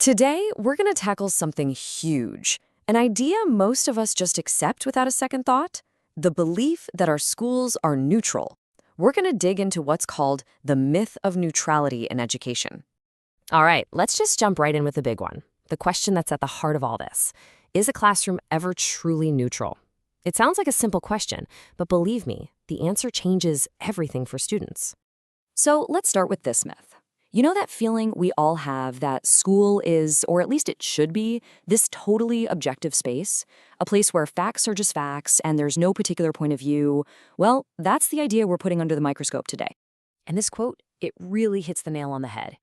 Today, we're going to tackle something huge, an idea most of us just accept without a second thought, the belief that our schools are neutral. We're going to dig into what's called the myth of neutrality in education. All right, let's just jump right in with the big one, the question that's at the heart of all this. Is a classroom ever truly neutral? It sounds like a simple question, but believe me, the answer changes everything for students. So let's start with this myth. You know that feeling we all have that school is, or at least it should be, this totally objective space? A place where facts are just facts and there's no particular point of view? Well, that's the idea we're putting under the microscope today. And this quote, it really hits the nail on the head.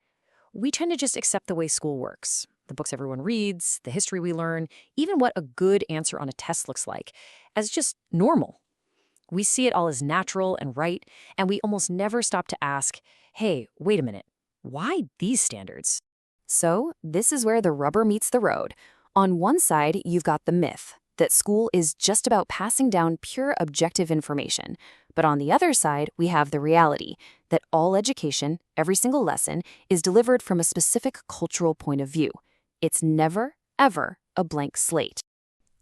We tend to just accept the way school works. The books everyone reads, the history we learn, even what a good answer on a test looks like, as just normal. We see it all as natural and right, and we almost never stop to ask, hey, wait a minute. Why these standards? So this is where the rubber meets the road. On one side, you've got the myth that school is just about passing down pure objective information. But on the other side, we have the reality that all education, every single lesson, is delivered from a specific cultural point of view. It's never, ever a blank slate.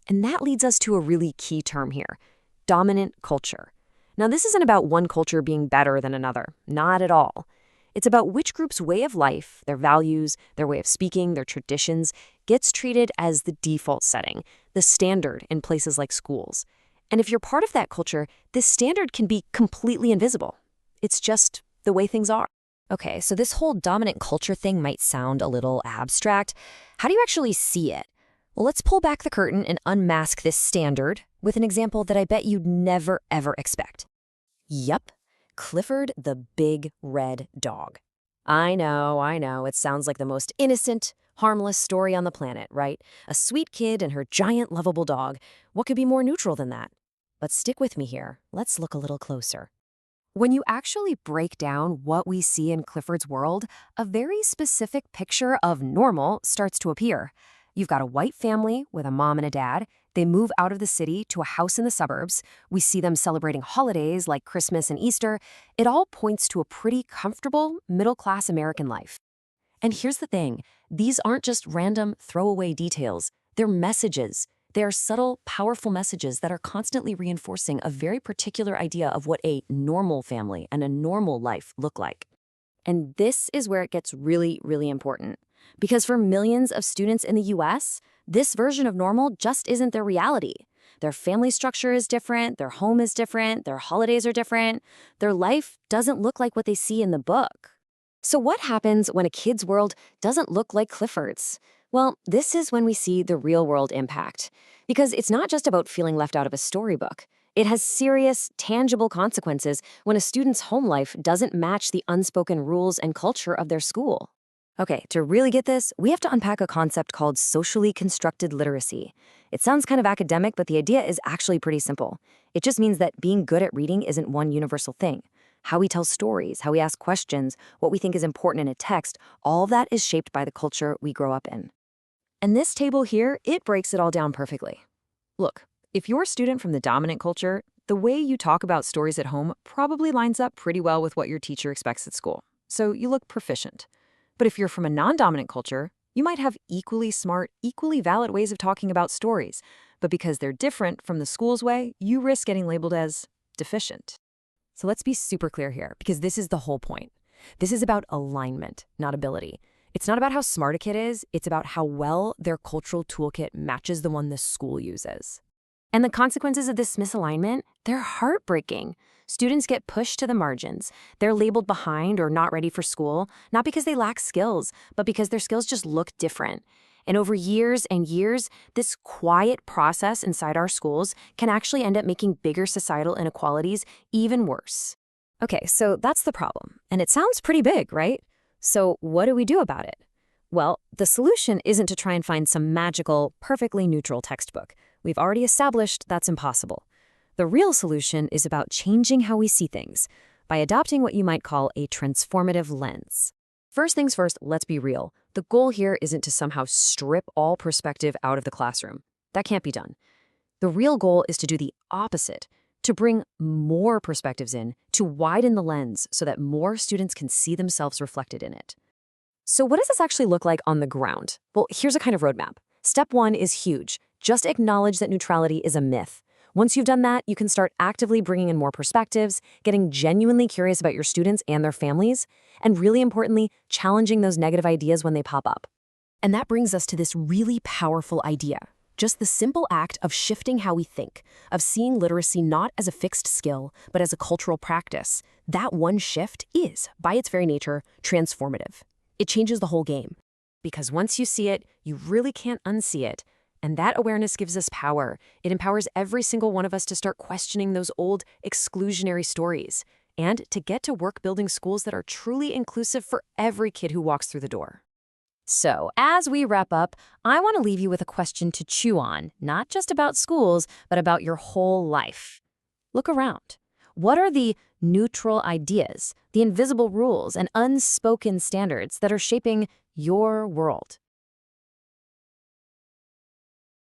And that leads us to a really key term here, dominant culture. Now, this isn't about one culture being better than another, not at all. It's about which group's way of life, their values, their way of speaking, their traditions, gets treated as the default setting, the standard in places like schools. And if you're part of that culture, this standard can be completely invisible. It's just the way things are. Okay, so this whole dominant culture thing might sound a little abstract. How do you actually see it? Well, let's pull back the curtain and unmask this standard with an example that I bet you'd never, ever expect. Yup. Clifford the Big Red Dog. I know, it sounds like the most innocent, harmless story on the planet, right? A sweet kid and her giant lovable dog. What could be more neutral than that? But stick with me here. Let's look a little closer. When you actually break down what we see in Clifford's world, a very specific picture of normal starts to appear. You've got a white family with a mom and a dad. They move out of the city to a house in the suburbs. We see them celebrating holidays like Christmas and Easter. It all points to a pretty comfortable, middle-class American life. And here's the thing. These aren't just random throwaway details. They're messages. They are subtle, powerful messages that are constantly reinforcing a very particular idea of what a normal family and a normal life look like. And this is where it gets really, really important. Because for millions of students in the US, this version of normal just isn't their reality. Their family structure is different, their home is different, their holidays are different. Their life doesn't look like what they see in the book. So what happens when a kid's world doesn't look like Clifford's? Well, this is when we see the real-world impact. Because it's not just about feeling left out of a storybook. It has serious, tangible consequences when a student's home life doesn't match the unspoken rules and culture of their school. Okay, to really get this, we have to unpack a concept called socially constructed literacy. It sounds kind of academic, but the idea is actually pretty simple. It just means that being good at reading isn't one universal thing. How we tell stories, how we ask questions, what we think is important in a text, all of that is shaped by the culture we grow up in. And this table here, it breaks it all down perfectly. Look, if you're a student from the dominant culture, the way you talk about stories at home probably lines up pretty well with what your teacher expects at school. So you look proficient. But if you're from a non-dominant culture, you might have equally smart, equally valid ways of talking about stories. But because they're different from the school's way, you risk getting labeled as deficient. So let's be super clear here, because this is the whole point. This is about alignment, not ability. It's not about how smart a kid is, it's about how well their cultural toolkit matches the one the school uses. And the consequences of this misalignment, they're heartbreaking. Students get pushed to the margins. They're labeled behind or not ready for school, not because they lack skills, but because their skills just look different. And over years and years, this quiet process inside our schools can actually end up making bigger societal inequalities even worse. Okay, so that's the problem. And it sounds pretty big, right? So what do we do about it? Well, the solution isn't to try and find some magical, perfectly neutral textbook. We've already established that's impossible. The real solution is about changing how we see things by adopting what you might call a transformative lens. First things first, let's be real. The goal here isn't to somehow strip all perspective out of the classroom. That can't be done. The real goal is to do the opposite, to bring more perspectives in, to widen the lens so that more students can see themselves reflected in it. So what does this actually look like on the ground? Well, here's a kind of roadmap. Step 1 is huge. Just acknowledge that neutrality is a myth. Once you've done that, you can start actively bringing in more perspectives, getting genuinely curious about your students and their families, and really importantly, challenging those negative ideas when they pop up. And that brings us to this really powerful idea. Just the simple act of shifting how we think, of seeing literacy not as a fixed skill, but as a cultural practice. That one shift is, by its very nature, transformative. It changes the whole game. Because once you see it, you really can't unsee it. And that awareness gives us power. It empowers every single one of us to start questioning those old exclusionary stories and to get to work building schools that are truly inclusive for every kid who walks through the door. So, as we wrap up, I want to leave you with a question to chew on, not just about schools, but about your whole life. Look around. What are the neutral ideas, the invisible rules and unspoken standards that are shaping your world?